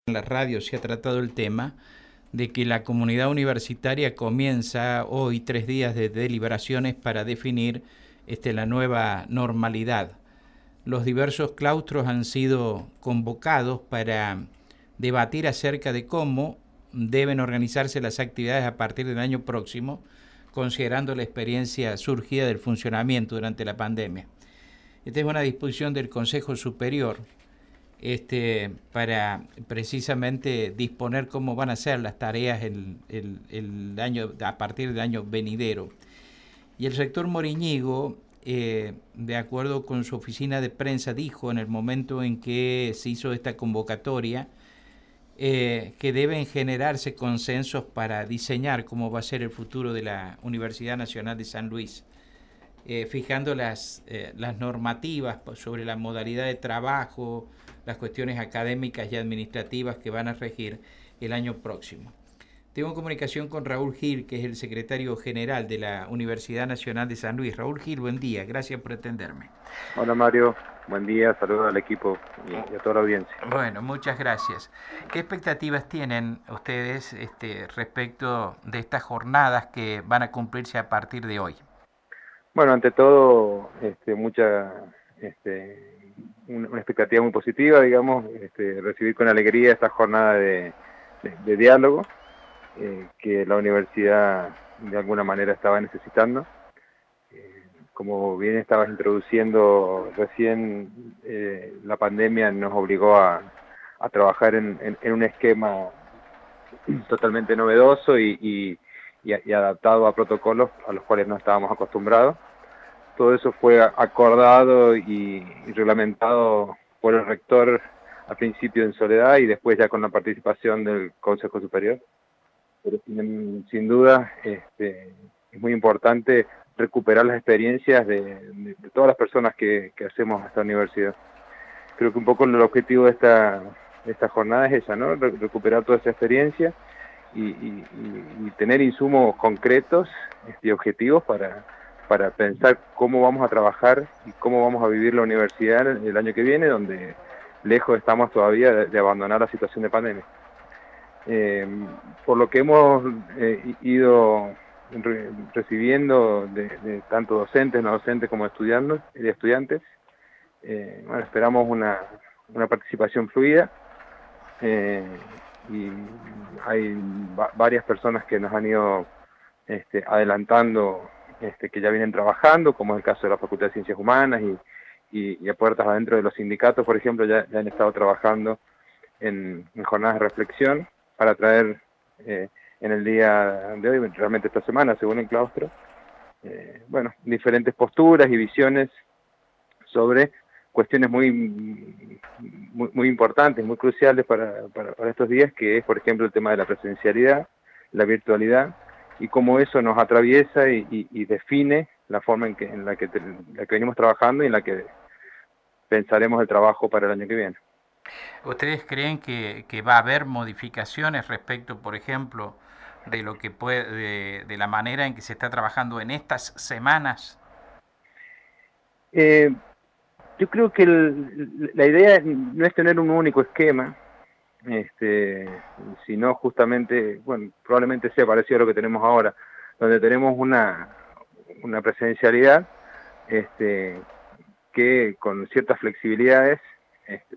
En la radio se ha tratado el tema de que la comunidad universitaria comienza hoy 3 días de deliberaciones para definir la nueva normalidad. Los diversos claustros han sido convocados para debatir acerca de cómo deben organizarse las actividades a partir del año próximo, considerando la experiencia surgida del funcionamiento durante la pandemia. Esta es una disposición del Consejo Superior para precisamente disponer cómo van a ser las tareas el año, a partir del año venidero. Y el rector Moriñigo, de acuerdo con su oficina de prensa, dijo en el momento en que se hizo esta convocatoria que deben generarse consensos para diseñar cómo va a ser el futuro de la Universidad Nacional de San Luis, fijando las normativas sobre la modalidad de trabajo, las cuestiones académicas y administrativas que van a regir el año próximo. Tengo comunicación con Raúl Gil, que es el secretario general de la Universidad Nacional de San Luis. Raúl Gil, buen día, gracias por atenderme. Hola Mario, buen día, saludos al equipo y a toda la audiencia. Bueno, muchas gracias. ¿Qué expectativas tienen ustedes respecto de estas jornadas que van a cumplirse a partir de hoy? Bueno, ante todo, una expectativa muy positiva, digamos, recibir con alegría esta jornada de diálogo que la universidad de alguna manera estaba necesitando. Como bien estabas introduciendo recién, la pandemia nos obligó a trabajar en un esquema totalmente novedoso y adaptado a protocolos a los cuales no estábamos acostumbrados. Todo eso fue acordado y reglamentado por el rector al principio en soledad y después ya con la participación del Consejo Superior. Pero sin duda es muy importante recuperar las experiencias de todas las personas que hacemos esta universidad. Creo que un poco el objetivo de esta jornada es esa, ¿no? Recuperar toda esa experiencia y tener insumos concretos y objetivos para pensar cómo vamos a trabajar y cómo vamos a vivir la universidad el año que viene, donde lejos estamos todavía de abandonar la situación de pandemia. Por lo que hemos ido recibiendo de tanto docentes, no docentes como estudiantes, bueno, esperamos una participación fluida y hay varias personas que nos han ido adelantando que ya vienen trabajando, como es el caso de la Facultad de Ciencias Humanas y a puertas adentro de los sindicatos, por ejemplo, ya han estado trabajando en jornadas de reflexión para traer en el día de hoy, realmente esta semana, según el claustro, bueno, diferentes posturas y visiones sobre cuestiones muy importantes, muy cruciales para estos días, que es, por ejemplo, el tema de la presencialidad, la virtualidad, y cómo eso nos atraviesa y define la forma en la que venimos trabajando y en la que pensaremos el trabajo para el año que viene. ¿Ustedes creen que va a haber modificaciones respecto, por ejemplo, de lo que de la manera en que se está trabajando en estas semanas? Yo creo que la idea no es tener un único esquema, sino justamente, bueno, probablemente sea parecido a lo que tenemos ahora, donde tenemos una presencialidad que con ciertas flexibilidades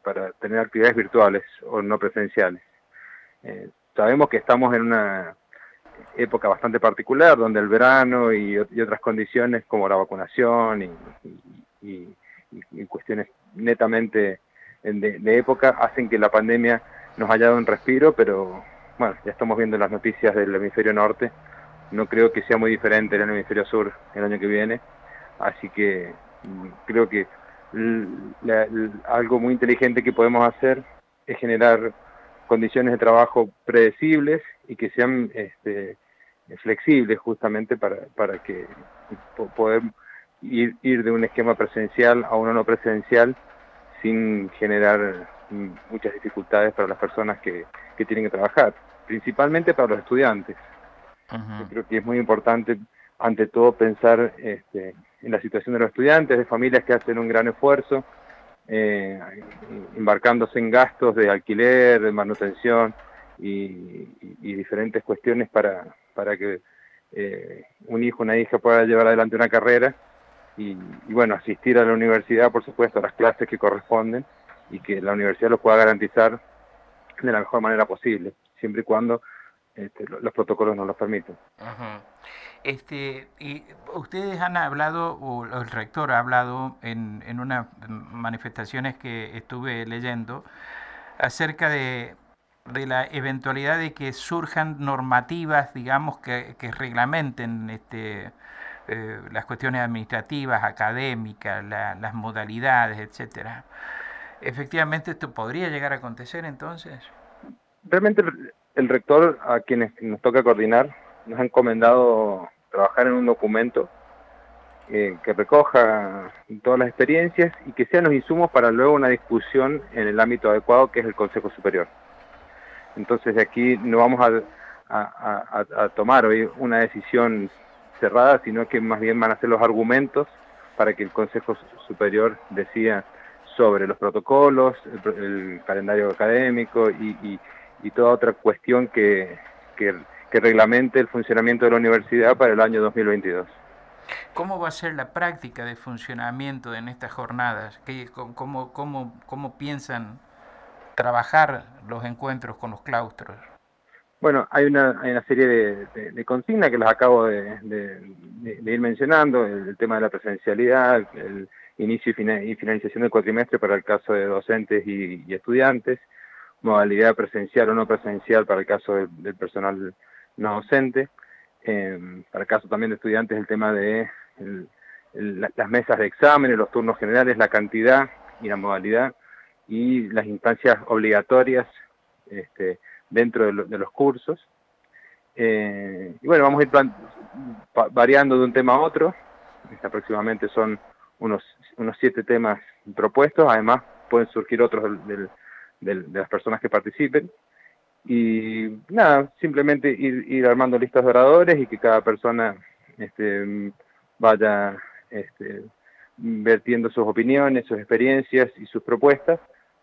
para tener actividades virtuales o no presenciales. Sabemos que estamos en una época bastante particular, donde el verano y otras condiciones como la vacunación y cuestiones netamente de época hacen que la pandemia nos haya dado un respiro, pero bueno, ya estamos viendo las noticias del hemisferio norte. No creo que sea muy diferente en el hemisferio sur el año que viene, así que creo que algo muy inteligente que podemos hacer es generar condiciones de trabajo predecibles y que sean flexibles justamente para que poder ir de un esquema presencial a uno no presencial sin generar muchas dificultades para las personas que tienen que trabajar, principalmente para los estudiantes. Yo creo que es muy importante, ante todo, pensar en la situación de los estudiantes, de familias que hacen un gran esfuerzo eh, embarcándose en gastos de alquiler, de manutención y diferentes cuestiones para que un hijo o una hija pueda llevar adelante una carrera y bueno, asistir a la universidad, por supuesto, a las clases que corresponden y que la universidad lo pueda garantizar de la mejor manera posible, siempre y cuando los protocolos nos lo permiten. Ajá. Y ustedes han hablado, o el rector ha hablado en unas manifestaciones que estuve leyendo, acerca de la eventualidad de que surjan normativas, digamos, que reglamenten las cuestiones administrativas, académicas, las modalidades, etcétera. ¿Efectivamente esto podría llegar a acontecer entonces? Realmente el rector, a quienes nos toca coordinar, nos ha encomendado trabajar en un documento que recoja todas las experiencias y que sean los insumos para luego una discusión en el ámbito adecuado, que es el Consejo Superior. Entonces de aquí no vamos a tomar hoy una decisión cerrada, sino que más bien van a ser los argumentos para que el Consejo Superior decida sobre los protocolos, el calendario académico y toda otra cuestión que reglamente el funcionamiento de la universidad para el año 2022. ¿Cómo va a ser la práctica de funcionamiento en estas jornadas? ¿Cómo piensan trabajar los encuentros con los claustros? Bueno, hay una serie de consignas que las acabo de ir mencionando, el tema de la presencialidad, el inicio y finalización del cuatrimestre para el caso de docentes y estudiantes, modalidad presencial o no presencial para el caso del personal no docente, para el caso también de estudiantes el tema de las mesas de exámenes, los turnos generales, la cantidad y la modalidad y las instancias obligatorias dentro de los cursos. Y bueno, vamos a ir variando de un tema a otro. Aproximadamente son unos 7 temas propuestos. Además, pueden surgir otros de las personas que participen. Y nada, simplemente ir armando listas de oradores y que cada persona vaya vertiendo sus opiniones, sus experiencias y sus propuestas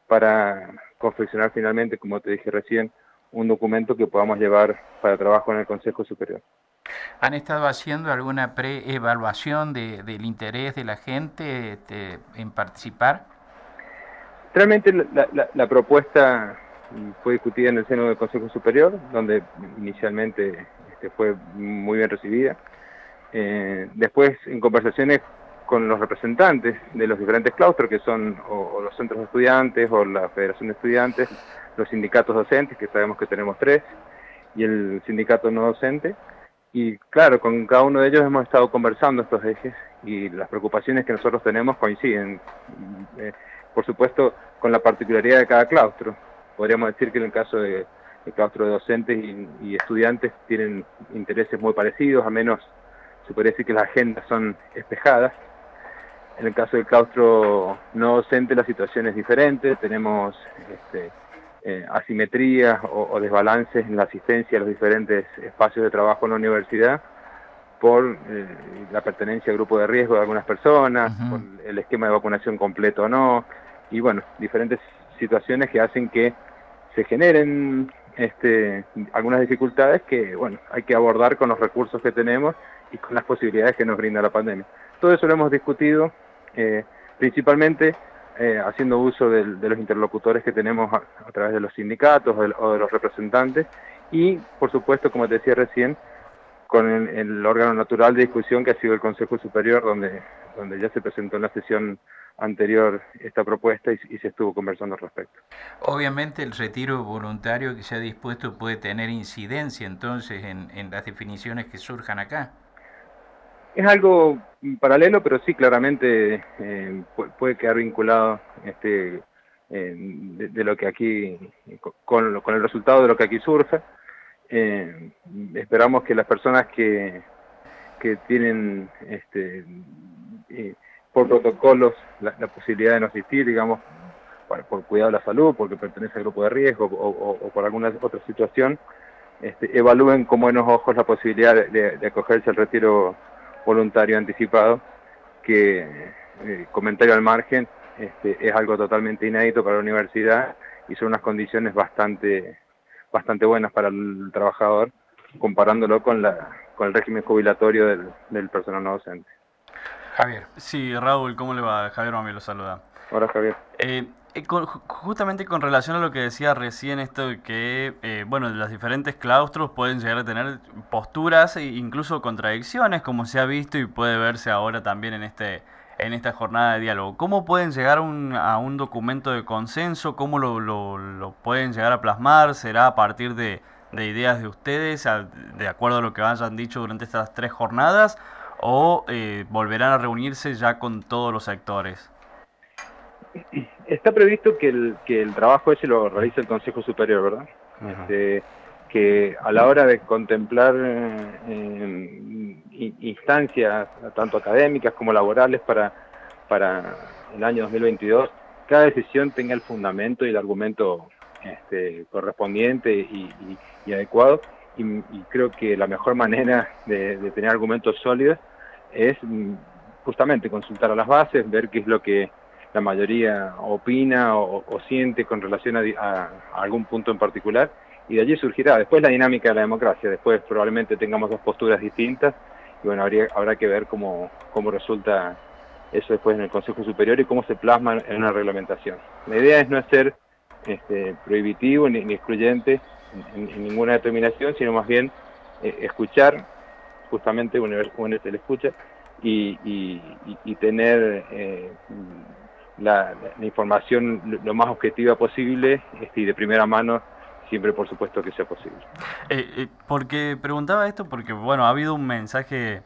para confeccionar finalmente, como te dije recién, un documento que podamos llevar para trabajo en el Consejo Superior. ¿Han estado haciendo alguna preevaluación del interés de la gente en participar? Realmente la propuesta fue discutida en el seno del Consejo Superior, donde inicialmente fue muy bien recibida. Después, en conversaciones con los representantes de los diferentes claustros, que son o los centros de estudiantes o la Federación de Estudiantes, los sindicatos docentes, que sabemos que tenemos 3, y el sindicato no docente. Y claro, con cada uno de ellos hemos estado conversando estos ejes y las preocupaciones que nosotros tenemos coinciden. Por supuesto, con la particularidad de cada claustro. Podríamos decir que en el caso del claustro de docentes y estudiantes tienen intereses muy parecidos, a menos se podría decir que las agendas son espejadas. En el caso del claustro no docente la situación es diferente, tenemos asimetrías o desbalances en la asistencia a los diferentes espacios de trabajo en la universidad por la pertenencia al grupo de riesgo de algunas personas, por el esquema de vacunación completo o no, y bueno, diferentes situaciones que hacen que se generen algunas dificultades que bueno, hay que abordar con los recursos que tenemos y con las posibilidades que nos brinda la pandemia. Todo eso lo hemos discutido principalmente haciendo uso de los interlocutores que tenemos a través de los sindicatos o de los representantes y, por supuesto, como te decía recién, con el órgano natural de discusión que ha sido el Consejo Superior, donde ya se presentó en la sesión anterior esta propuesta y se estuvo conversando al respecto. Obviamente el retiro voluntario que se ha dispuesto puede tener incidencia entonces en las definiciones que surjan acá. Es algo paralelo, pero sí, claramente puede quedar vinculado de lo que aquí, con el resultado de lo que aquí surja. Esperamos que las personas que tienen por protocolos la posibilidad de no asistir, digamos, por cuidado de la salud, porque pertenece al grupo de riesgo o por alguna otra situación, evalúen con buenos ojos la posibilidad de acogerse al retiro voluntario anticipado, que comentario al margen, es algo totalmente inédito para la universidad y son unas condiciones bastante buenas para el trabajador, comparándolo con el régimen jubilatorio del personal no docente. Javier. Sí, Raúl, ¿cómo le va? Javier Mami lo saluda. Hola, Javier. Justamente con relación a lo que decía recién, esto de que, bueno, los diferentes claustros pueden llegar a tener posturas e incluso contradicciones, como se ha visto y puede verse ahora también en esta jornada de diálogo. ¿Cómo pueden llegar a un documento de consenso? ¿Cómo lo pueden llegar a plasmar? ¿Será a partir de ideas de ustedes, de acuerdo a lo que hayan dicho durante estas 3 jornadas? ¿O volverán a reunirse ya con todos los sectores? Está previsto que el trabajo ese lo realice el Consejo Superior, ¿verdad? Que a la hora de contemplar instancias tanto académicas como laborales para el año 2022, cada decisión tenga el fundamento y el argumento correspondiente y adecuado, y creo que la mejor manera de tener argumentos sólidos es justamente consultar a las bases, ver qué es lo que la mayoría opina o siente con relación a algún punto en particular, y de allí surgirá después la dinámica de la democracia. Después probablemente tengamos 2 posturas distintas, y bueno, habrá que ver cómo resulta eso después en el Consejo Superior y cómo se plasma en una reglamentación. La idea es no ser prohibitivo ni excluyente en ninguna determinación, sino más bien escuchar, justamente uno se le escucha, y tener la información lo más objetiva posible y de primera mano, siempre por supuesto que sea posible. Porque preguntaba esto porque, bueno, ha habido un mensaje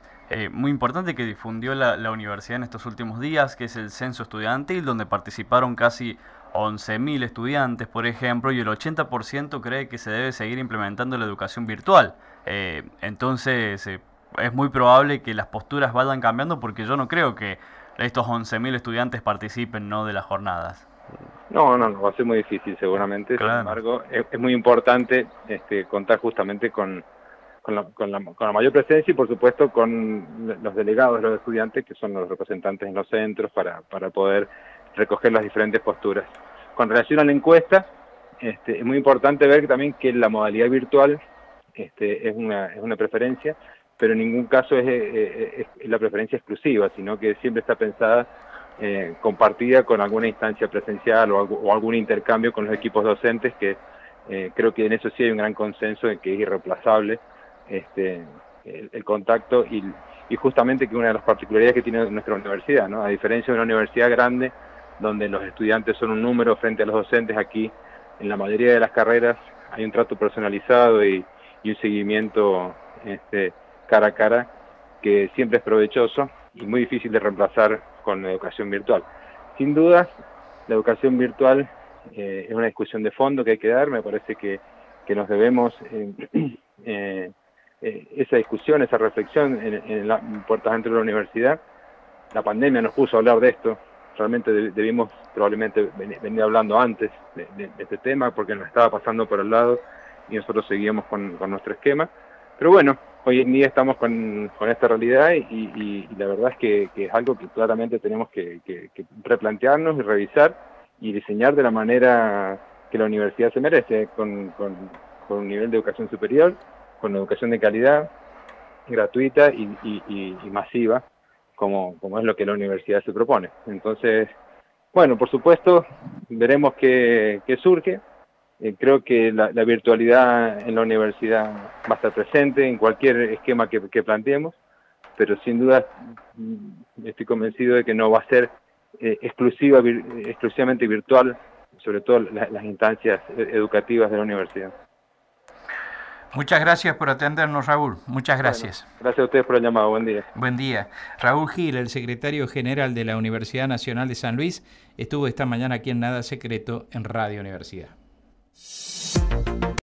muy importante que difundió la universidad en estos últimos días, que es el censo estudiantil, donde participaron casi 11.000 estudiantes, por ejemplo, y el 80% cree que se debe seguir implementando la educación virtual. Entonces, es muy probable que las posturas vayan cambiando, porque yo no creo que estos 11.000 estudiantes participen, ¿no?, de las jornadas. No, va a ser muy difícil seguramente. Claro. Sin embargo, es muy importante contar justamente con la mayor presencia y por supuesto con los delegados de los estudiantes, que son los representantes en los centros, para poder recoger las diferentes posturas. Con relación a la encuesta, es muy importante ver también que la modalidad virtual es una preferencia, pero en ningún caso es la preferencia exclusiva, sino que siempre está pensada compartida con alguna instancia presencial o algún intercambio con los equipos docentes, que creo que en eso sí hay un gran consenso de que es irreemplazable el contacto y justamente que una de las particularidades que tiene nuestra universidad, ¿no? A diferencia de una universidad grande donde los estudiantes son un número frente a los docentes, aquí en la mayoría de las carreras hay un trato personalizado y un seguimiento cara a cara que siempre es provechoso y muy difícil de reemplazar con la educación virtual. Sin dudas, la educación virtual es una discusión de fondo que hay que dar. Me parece que nos debemos esa discusión, esa reflexión en las puertas dentro de la universidad. La pandemia nos puso a hablar de esto. Realmente debimos probablemente venir hablando antes de este tema, porque nos estaba pasando por el lado y nosotros seguíamos con nuestro esquema. Pero bueno, hoy en día estamos con esta realidad y la verdad es que es algo que claramente tenemos que replantearnos y revisar y diseñar de la manera que la universidad se merece, con un nivel de educación superior, con educación de calidad, gratuita y masiva, como es lo que la universidad se propone. Entonces, bueno, por supuesto, veremos qué surge. Creo que la virtualidad en la universidad va a estar presente en cualquier esquema que planteemos, pero sin duda estoy convencido de que no va a ser exclusivamente virtual, sobre todo las instancias educativas de la universidad. Muchas gracias por atendernos, Raúl. Muchas gracias. Bueno, gracias a ustedes por el llamado. Buen día. Buen día. Raúl Gil, el secretario general de la Universidad Nacional de San Luis, estuvo esta mañana aquí en Nada Secreto en Radio Universidad.